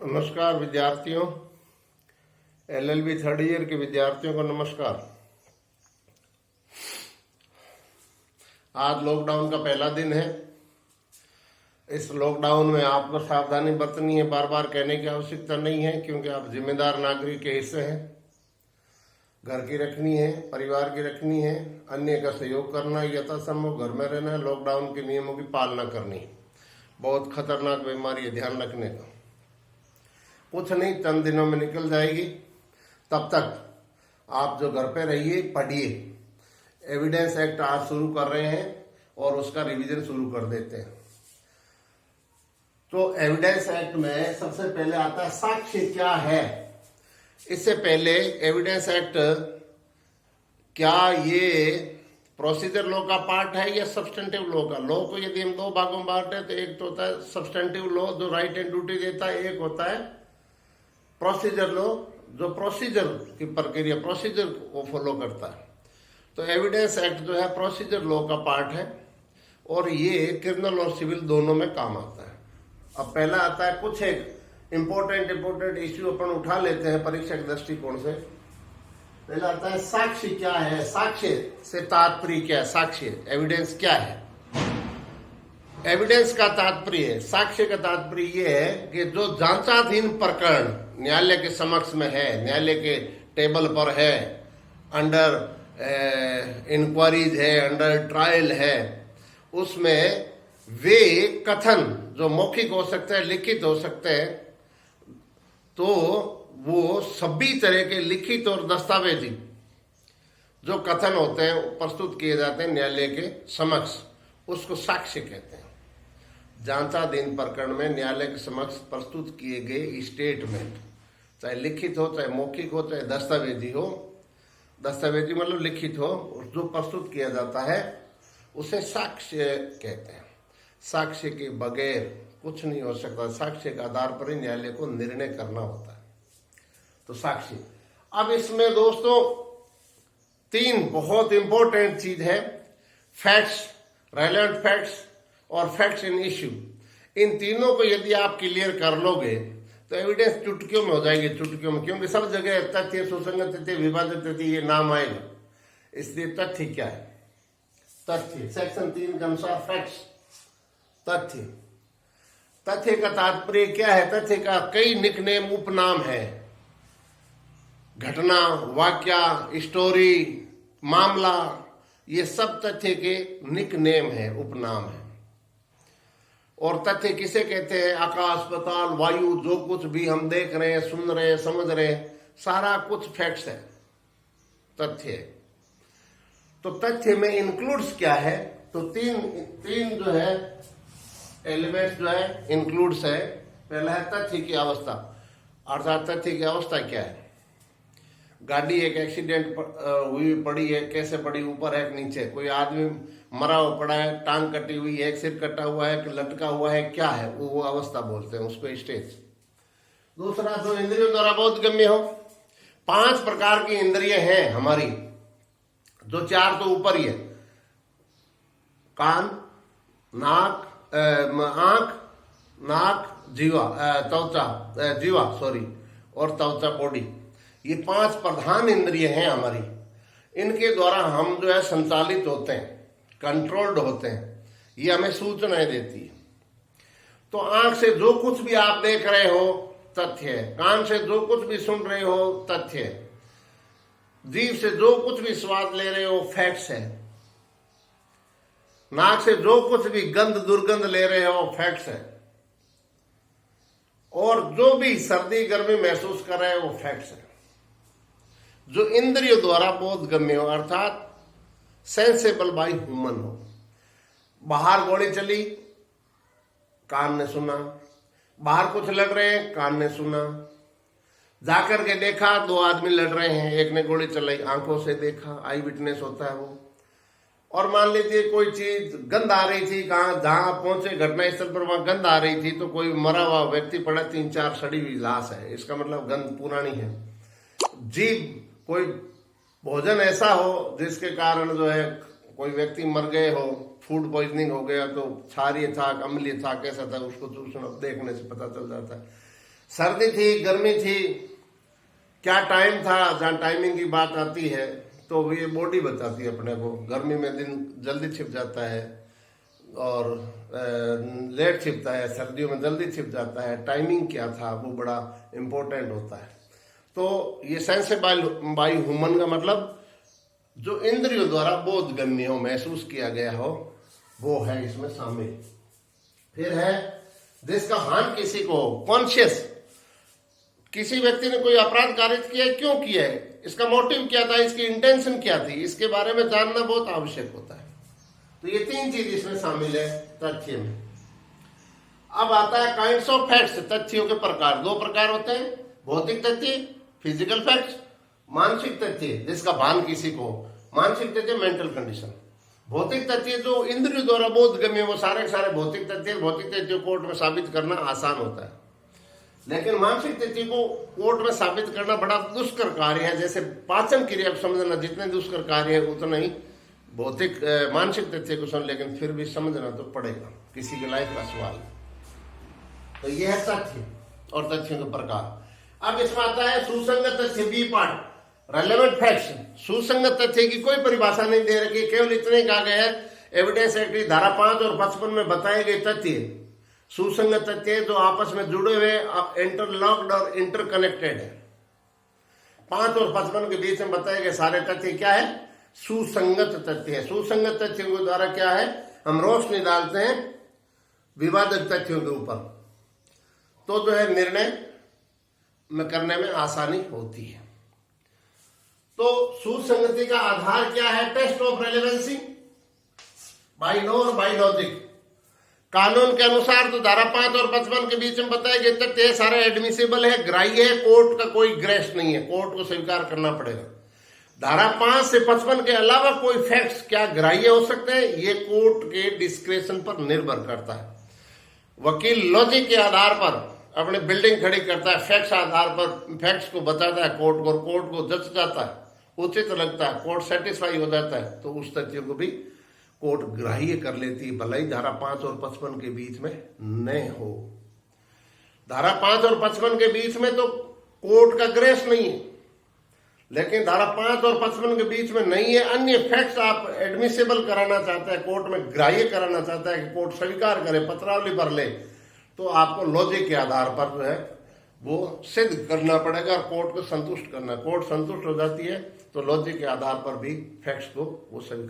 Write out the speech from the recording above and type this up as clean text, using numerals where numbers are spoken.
नमस्कार विद्यार्थियों, LLB third year के विद्यार्थियों को नमस्कार। आज लॉकडाउन का पहला दिन है। इस लॉकडाउन में आपको सावधानी बरतनी है, बार बार कहने की आवश्यकता नहीं है, क्योंकि आप जिम्मेदार नागरिक के हिस्से हैं। घर की रखनी है, परिवार की रखनी है, अन्य का सहयोग करना, यथासंभव घर में रहना है, लॉकडाउन के नियमों की पालना करनी है। बहुत खतरनाक बीमारी है, ध्यान रखने का। कुछ नहीं, चंद दिनों में निकल जाएगी। तब तक आप जो घर पे रहिए, पढ़िए। एविडेंस एक्ट आज शुरू कर रहे हैं और उसका रिवीजन शुरू कर देते हैं। तो एविडेंस एक्ट में सबसे पहले आता है साक्ष्य क्या है। इससे पहले एविडेंस एक्ट क्या ये प्रोसीजर लॉ का पार्ट है या सब्सटेंटिव लॉ का। लॉ को यदि हम दो भागों में बांटे तो एक तो होता है सब्सटेंटिव लॉ जो राइट एंड ड्यूटी देता है, एक होता है प्रोसीजर लॉ जो प्रोसीजर की प्रक्रिया, प्रोसीजर को फॉलो करता है। तो एविडेंस एक्ट जो है प्रोसीजर लॉ का पार्ट है और ये क्रिमिनल और सिविल दोनों में काम आता है। अब पहला आता है, कुछ एक इंपोर्टेंट इश्यू अपन उठा लेते हैं परीक्षा के दृष्टिकोण से। पहला आता है साक्ष्य क्या है। साक्ष्य से तात्पर्य क्या है। साक्ष्य एविडेंस क्या है। एविडेंस का तात्पर्य, साक्ष्य का तात्पर्य ये है कि जो जांचाधीन प्रकरण न्यायालय के समक्ष में है, न्यायालय के टेबल पर है, अंडर इंक्वायरीज है, अंडर ट्रायल है, उसमें वे कथन जो मौखिक हो सकते हैं, लिखित हो सकते हैं, तो वो सभी तरह के लिखित और दस्तावेजी जो कथन होते हैं प्रस्तुत किए जाते हैं न्यायालय के समक्ष, उसको साक्ष्य कहते हैं। जांचाधीन प्रकरण में न्यायालय के समक्ष प्रस्तुत किए गए स्टेटमेंट, चाहे लिखित हो, चाहे मौखिक हो, चाहे दस्तावेजी हो, दस्तावेजी मतलब लिखित हो, जो प्रस्तुत किया जाता है उसे साक्ष्य कहते हैं। साक्ष्य के बगैर कुछ नहीं हो सकता। साक्ष्य के आधार पर ही न्यायालय को निर्णय करना होता है। तो साक्ष्य। अब इसमें दोस्तों तीन बहुत इंपॉर्टेंट चीज है, फैक्ट्स, रेलेवेंट फैक्ट्स और फैक्ट्स इन इश्यू। इन तीनों को यदि आप क्लियर कर लोगे तो एविडेंस चुटकियों में हो जाएगी, चुटकियों में, क्योंकि सब जगह तथ्य, सुसंगत तथ्य, विभाजित तथ्य ये नाम आएगा। इसलिए तथ्य क्या है। तथ्य सेक्शन 3 के अनुसार फैक्ट्स, तथ्य। तथ्य का तात्पर्य क्या है। तथ्य का कई निकनेम, उपनाम है। घटना, वाक्य, स्टोरी, मामला, ये सब तथ्य के निकनेम है, उपनाम है। और तथ्य किसे कहते हैं। आकाश, पाताल, वायु, जो कुछ भी हम देख रहे हैं, सुन रहे हैं, समझ रहे हैं, सारा कुछ फैक्ट्स है, तथ्य। तो तथ्य में इंक्लूड्स क्या है। तो तीन जो है एलिमेंट्स जो है इंक्लूड्स है। पहला है तथ्य की अवस्था, अर्थात तथ्य की अवस्था क्या है। गाड़ी एक एक्सीडेंट हुई, पड़ी है, कैसे पड़ी, ऊपर है कि नीचे, कोई आदमी मरा हुआ पड़ा है, टांग कटी हुई है, एक सिर कटा हुआ है कि लटका हुआ है, क्या है वो अवस्था बोलते हैं, उसको स्टेज। दूसरा, जो इंद्रियों द्वारा बहुत गम्य हो। 5 प्रकार की इंद्रिय हैं हमारी, जो 4 तो ऊपर ही है, कान, नाक, आंख, नाक, जीवा और त्वचा, बॉडी। ये 5 प्रधान इंद्रिय हैं हमारी। इनके द्वारा हम जो है संचालित होते हैं, कंट्रोल्ड होते हैं, ये हमें सूचनाएं देती है। तो आंख से जो कुछ भी आप देख रहे हो तथ्य है, कान से जो कुछ भी सुन रहे हो तथ्य है, जीभ से जो कुछ भी स्वाद ले रहे हो फैक्ट्स है, नाक से जो कुछ भी गंध दुर्गंध ले रहे हो फैक्ट्स है, और जो भी सर्दी गर्मी महसूस कर रहे हो वो फैक्ट्स है। जो इंद्रियों द्वारा बोध गम्य हो, अर्थात सेंसेबल बाय ह्यूमन हो। बाहर गोली चली, कान ने सुना। बाहर कुछ लड़ रहे हैं, कान ने सुना। जाकर के देखा, 2 आदमी लड़ रहे हैं, एक ने गोली चलाई, आंखों से देखा, आई विटनेस होता है वो। और मान लीजिए कोई चीज गंध आ रही थी, कहाँ जहां पहुंचे घटनास्थल पर वहां गंध आ रही थी, तो कोई मरा हुआ व्यक्ति पड़ा, 3-4 सड़ी हुई लाश है, इसका मतलब गंध पुरानी है। जीभ, कोई भोजन ऐसा हो जिसके कारण जो है कोई व्यक्ति मर गए हो, फूड पॉइजनिंग हो गया, तो क्षारीय था, अम्लीय था, कैसा था, उसको देखने से पता चल जाता है। सर्दी थी, गर्मी थी, क्या टाइम था, जहाँ टाइमिंग की बात आती है तो ये बॉडी बताती है अपने को। गर्मी में दिन जल्दी छिप जाता है और लेट छिपता है, सर्दियों में जल्दी छिप जाता है। टाइमिंग क्या था वो बड़ा इम्पोर्टेंट होता है। तो ये सेंसेबल बाय ह्यूमन का मतलब जो इंद्रियों द्वारा बोधगम्य हो, महसूस किया गया हो, वो है इसमें शामिल। फिर है जिसका हान किसी को कॉन्शियस, किसी व्यक्ति ने कोई अपराध कारित किया है, क्यों किया है, इसका मोटिव क्या था, इसकी इंटेंशन क्या थी, इसके बारे में जानना बहुत आवश्यक होता है। तो ये 3 चीज इसमें शामिल है तथ्य में। अब आता है काइंड्स ऑफ फैक्ट्स, तथ्यों के प्रकार। 2 प्रकार होते हैं, भौतिक तथ्य फिजिकल फैक्ट्स, मानसिक तथ्य जिसका भान किसी को, मानसिक तथ्य मेंटल कंडीशन। भौतिक तथ्य जो इंद्रियों द्वारा बोधगम्य, वो सारे भौतिक तथ्य कोर्ट में साबित करना आसान होता है, लेकिन मानसिक तथ्य को कोर्ट में साबित करना बड़ा दुष्कर कार्य है। जैसे पाचन क्रिया को समझना जितने दुष्कर कार्य है उतना ही भौतिक मानसिक तथ्य को समझ, लेकिन फिर भी समझना तो पड़ेगा, किसी की लाइफ का सवाल। तो यह है तथ्य और तथ्यों के प्रकार। अब इसमें आता है सुसंगत तथ्य, बी पार्ट, रेलेवेंट फैक्ट्स। सुसंगत तथ्य की कोई परिभाषा नहीं दे रखी, केवल इतने कहा गया है एविडेंस एक्ट की धारा 5 और 55 में बताए गए तथ्य सुसंगत तथ्य जो आपस में जुड़े हुए, इंटरलॉक्ड और इंटरकनेक्टेड है। 5 और 55 के बीच में बताए गए सारे तथ्य क्या है, सुसंगत तथ्य है। सुसंगत तथ्यों के द्वारा क्या है, हम रोशनी डालते हैं विवादित तथ्यों के ऊपर, तो जो है निर्णय में करने में आसानी होती है। तो सुसंगति का आधार क्या है, test of relevancy by law और बाय लॉजिक। कानून के अनुसार तो धारा 5 और 55 के बीच में बताए गए तथ्य सारे एडमिसिबल है, ग्राह्य है, कोर्ट का कोई ग्रेस नहीं है, कोर्ट को स्वीकार करना पड़ेगा। धारा 5 से 55 के अलावा कोई फैक्ट्स क्या ग्राह्य हो सकते हैं, ये कोर्ट के डिस्क्रेशन पर निर्भर करता है। वकील लॉजिक के आधार पर अपनी बिल्डिंग खड़ी करता है, फैक्ट्स आधार पर फैक्ट्स को बताता है कोर्ट को, कोर्ट को जच जाता है, उचित लगता है, कोर्ट सेटिस्फाई हो जाता है, तो उस तथ्य को भी कोर्ट ग्राह्य कर लेती है, भले ही धारा 5 और 55 के बीच में न हो। धारा 5 और 55 के बीच में तो कोर्ट का ग्रेस नहीं है, लेकिन धारा 5 और 55 के बीच में नहीं है, अन्य फैक्ट्स आप एडमिसिबल कराना चाहते हैं, कोर्ट में ग्राह्य कराना चाहता है कि कोर्ट स्वीकार करे, पत्रावली भर ले, तो आपको लॉजिक के आधार पर जो है वो सिद्ध करना पड़ेगा और कोर्ट को संतुष्ट करना। कोर्ट संतुष्ट हो जाती है तो लॉजिक के आधार पर भी फैक्ट्स को वो स्वीकार